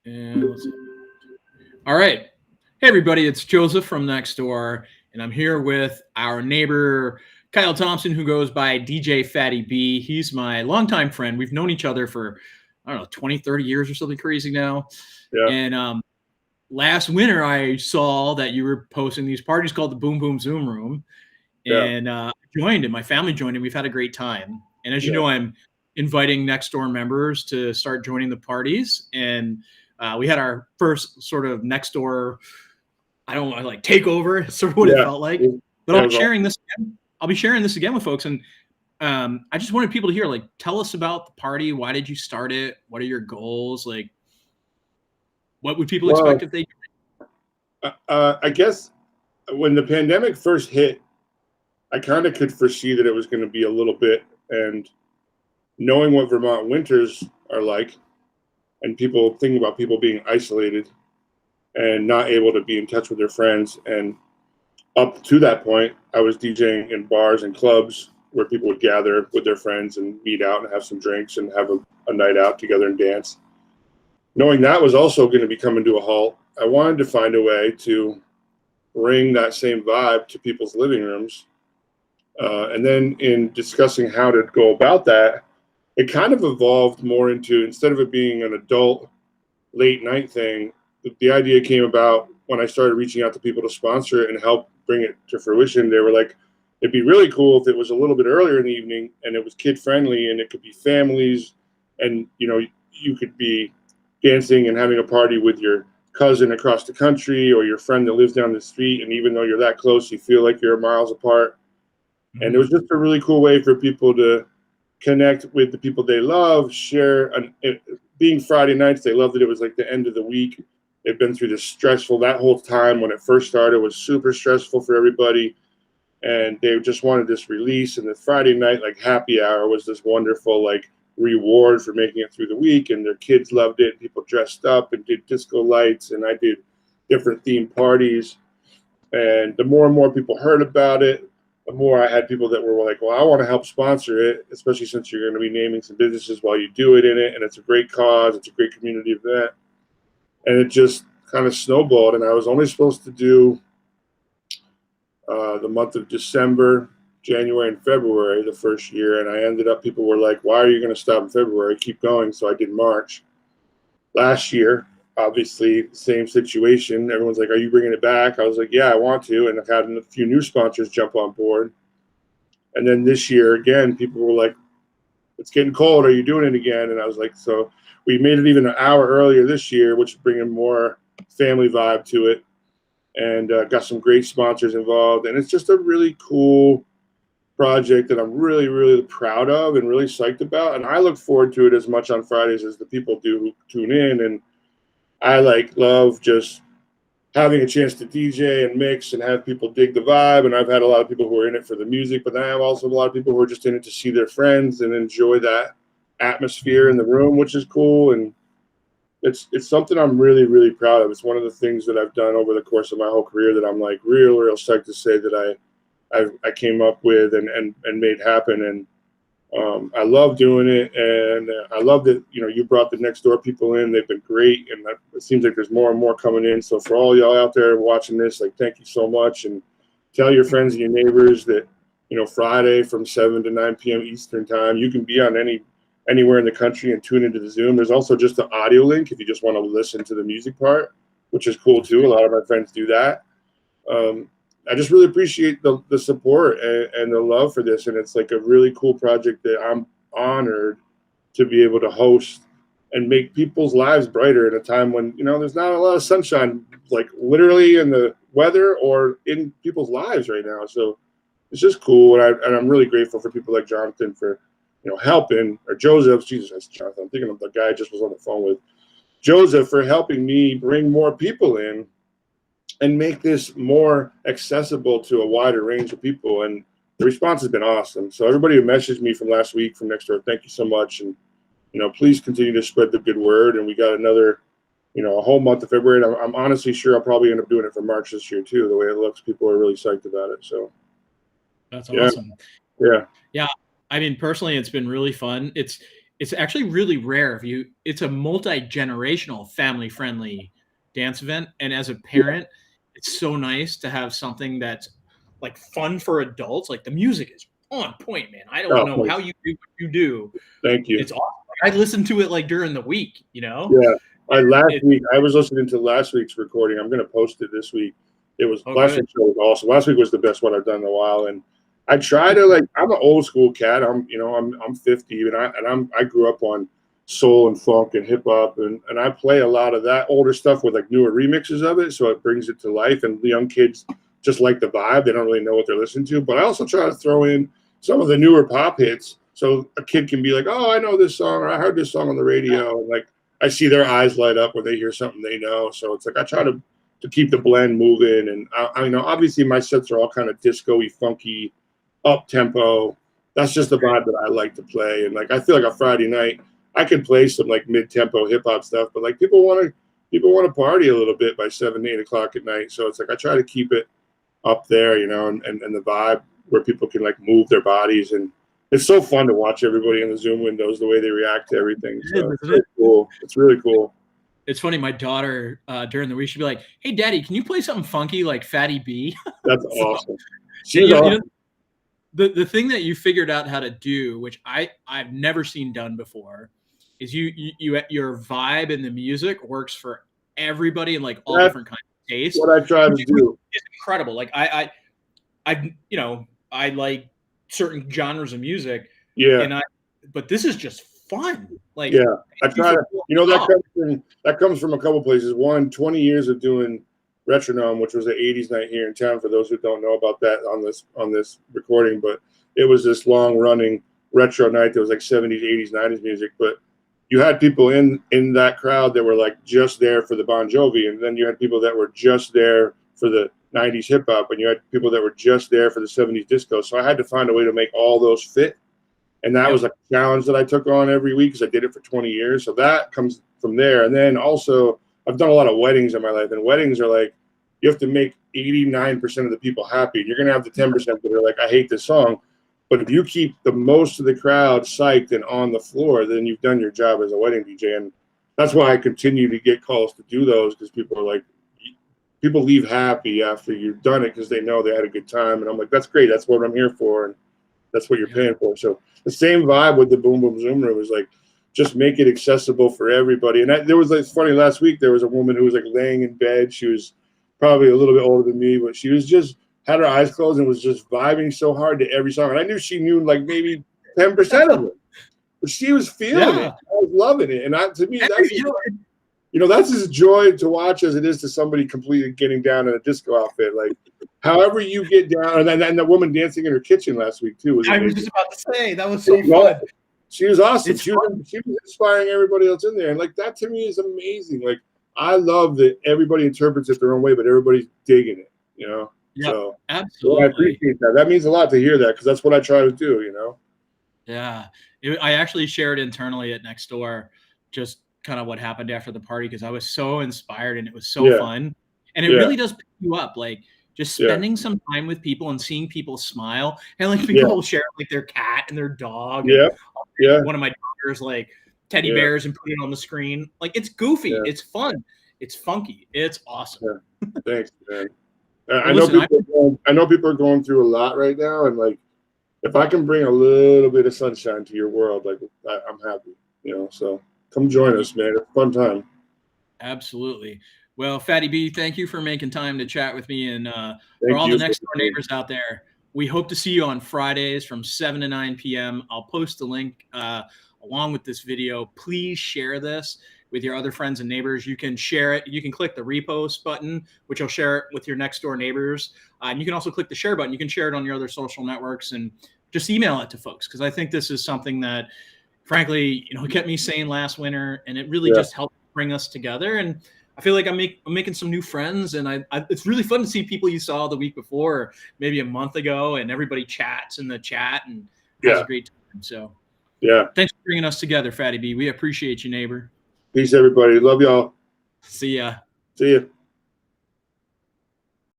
And let's see. All right. Hey, everybody, it's Joseph from next door, and I'm here with our neighbor, Kyle Thompson, who goes by DJ Fattie B. He's my longtime friend. We've known each other for, I don't know, 20, 30 years or something crazy now. Yeah, And last winter, I saw that you were posting these parties called the Boom Boom Zoom Room, yeah, and joined, and my family joined, and we've had a great time. And as you yeah. know, I'm inviting next door members to start joining the parties, and we had our first sort of next door, I don't want to like take over. It's sort of what it Yeah, felt like. it But it was all I'll be sharing this again with folks, and I just wanted people to hear, like, tell us about the party. Why did you start it? What are your goals? Like, what would people expect well. if they? I guess when the pandemic first hit, I kind of could foresee that it was going to be a little bit. And knowing what Vermont winters are like, and people thinking about people being isolated and not able to be in touch with their friends, and up to that point, I was DJing in bars and clubs where people would gather with their friends and meet out and have some drinks and have a night out together and dance. Knowing that was also going to be coming to a halt, I wanted to find a way to bring that same vibe to people's living rooms. And then in discussing how to go about that, it kind of evolved more into, instead of it being an adult late night thing, the idea came about when I started reaching out to people to sponsor it and help bring it to fruition. They were like, it'd be really cool if it was a little bit earlier in the evening and it was kid friendly and it could be families, and you could be dancing and having a party with your cousin across the country or your friend that lives down the street, and even though you're that close you feel like you're miles apart. And it was Mhm. just a really cool way for people to connect with the people they love, share. Being Friday nights, they loved that it was like the end of the week. They've been through this stressful, that whole time when it first started was super stressful for everybody. And they just wanted this release. And the Friday night, like happy hour, was this wonderful, like, reward for making it through the week. And their kids loved it. People dressed up and did disco lights. And I did different themed parties. And the more and more people heard about it, the more I had people that were like, well, I want to help sponsor it, especially since you're going to be naming some businesses while you do it in it. And it's a great cause, it's a great community event. And it just kind of snowballed. And I was only supposed to do the month of December, January, and February the first year. And I ended up, people were like, why are you going to stop in February? Keep going. So I did March. Last year, obviously, same situation. Everyone's like, are you bringing it back? I was like, yeah, I want to. And I've had a few new sponsors jump on board. And then this year, again, people were like, it's getting cold. Are you doing it again? And I was like, so we made it even an hour earlier this year, which is bringing more family vibe to it, and got some great sponsors involved. And it's just a really cool project that I'm really, really proud of and really psyched about. And I look forward to it as much on Fridays as the people do who tune in. And I like love just having a chance to DJ and mix and have people dig the vibe. And I've had a lot of people who are in it for the music, but then I have also a lot of people who are just in it to see their friends and enjoy that atmosphere in Mhm. the room, which is cool. And it's something I'm really, really proud of. It's one of the things that I've done over the course of my whole career that I'm like real psyched to say that I came up with and made happen. And I love doing it, and I love that you brought the next door people in. They've been great, and it seems like there's more and more coming in. So for all y'all out there watching this, like, thank you so much, and tell your friends and your neighbors that Friday from 7 to 9 p.m. Eastern time, you can be on anywhere in the country and tune into the Zoom. There's also just the audio link if you just want to listen to the music part, which is cool That's too. A great. lot of my friends do that. Um, I just really appreciate the support and the love for this, and it's like a really cool project that I'm honored to be able to host and make people's lives brighter at a time when there's not a lot of sunshine, like literally in the weather or in people's lives right now. So it's just cool, and I'm really grateful for people like Jonathan for helping, or Joseph. Jesus, that's Jonathan. I'm thinking of the guy I just was on the phone with. Joseph for helping me bring more people in and make this more accessible to a wider range of people. And the response has been awesome. So everybody who messaged me from last week from next door, thank you so much. And please continue to spread the good word. And we got another, a whole month of February. And I'm honestly sure I'll probably end up doing it for March this year too. The way it looks, people are really psyched about it. So That's yeah, awesome. yeah, Yeah, I mean, personally, it's been really fun. it's actually really rare. It's a multi-generational, family-friendly dance event, and as a parent, it's so nice to have something that's like fun for adults. Like the music is on point, man. I don't Oh, know thanks. how you do what you do. Thank you. It's awesome. Like, I listen to it like during the week, you know. Yeah. Last week, I was listening to last week's recording. I'm going to post it this week. It was last week's show was awesome. Last week was the best one I've done in a while, and I try to like. I'm an old school cat. I'm 50, and I grew up on soul and funk and hip hop, and I play a lot of that older stuff with like newer remixes of it, so it brings it to life. And the young kids just like the vibe. They don't really know what they're listening to, but I also try to throw in some of the newer pop hits, so a kid can be like, "Oh, I know this song, or I heard this song on the radio," and like. I see their eyes light up when they hear something they know. So it's like I try to keep the blend moving. And I know obviously my sets are all kind of disco-y, funky, up tempo. That's just the vibe that I like to play. And like I feel like a Friday night, I could play some like mid-tempo hip hop stuff, but like people want to party a little bit by 7, 8 o'clock at night. So it's like I try to keep it up there, and the vibe where people can like move their bodies. And it's so fun to watch everybody in the Zoom windows, the way they react to everything. So it's really cool. It's really cool. It's funny. My daughter during the week, she'd be like, "Hey, Daddy, can you play something funky like Fattie B?" That's awesome. The thing that you figured out how to do, which I've never seen done before, is your vibe and the music works for everybody in like all different kinds of tastes. What I try to do is incredible. Like I like certain genres of music. Yeah. But this is just fun. Like, yeah, I try to, that comes from a couple places. One, 20 years of doing Retronome, which was an 80s night here in town, for those who don't know about that on this recording, but it was this long running retro night that was like 70s, 80s, 90s music. But you had people in that crowd that were like just there for the Bon Jovi, and then you had people that were just there for the 90s hip hop, and you had people that were just there for the 70s disco. So I had to find a way to make all those fit. And that was a challenge that I took on every week because I did it for 20 years. So that comes from there. And then also I've done a lot of weddings in my life, and weddings are like, you have to make 89% of the people happy. You're going to have the 10% that are like, I hate this song. But if you keep the most of the crowd psyched and on the floor, then you've done your job as a wedding DJ. And that's why I continue to get calls to do those, because people are like, people leave happy after you've done it because they know they had a good time. And I'm like, that's great. That's what I'm here for. And that's what you're paying for. So the same vibe with the Boom Boom Zoom Room is like, just make it accessible for everybody. And there was, it's funny, last week there was a woman who was like laying in bed. She was probably a little bit older than me, but she was just had her eyes closed and was just vibing so hard to every song. And I knew she knew like maybe 10% of it, but she was feeling it. I was loving it. And to me, that's as joy to watch as it is to somebody completely getting down in a disco outfit. Like, however you get down, and the woman dancing in her kitchen last week too. I was just about to say that was so fun. She was awesome. She was inspiring everybody else in there, and like that to me is amazing. Like I love that everybody interprets it their own way, but everybody's digging it. Yeah, so absolutely, I appreciate that. That means a lot to hear that, because that's what I try to do. Yeah, I actually shared internally at Nextdoor just kind of what happened after the party, because I was so inspired and it was so fun, and it really does pick you up. Like just spending some time with people and seeing people smile, and like people share like their cat and their dog. One of my daughters like teddy bears and put it on the screen. Like it's goofy, it's fun, it's funky, it's awesome. Thanks, man. I know people are going through a lot right now, and like if I can bring a little bit of sunshine to your world, like I'm happy. So come join us, man. It's a fun time. Absolutely. Well, Fattie B, thank you for making time to chat with me, and for all the next door neighbors out there, we hope to see you on Fridays from 7 to 9 p.m. I'll post the link along with this video. Please share this with your other friends and neighbors. You can share it. You can click the repost button, which will share it with your next door neighbors. And you can also click the share button. You can share it on your other social networks and just email it to folks, because I think this is something that, frankly, kept me sane last winter, and it really just helped bring us together. And I feel like I'm making some new friends, and it's really fun to see people you saw the week before, or maybe a month ago, and everybody chats in the chat and has a great time. So thanks for bringing us together, Fattie B. We appreciate you, neighbor. Peace, everybody. Love y'all. See ya. See ya.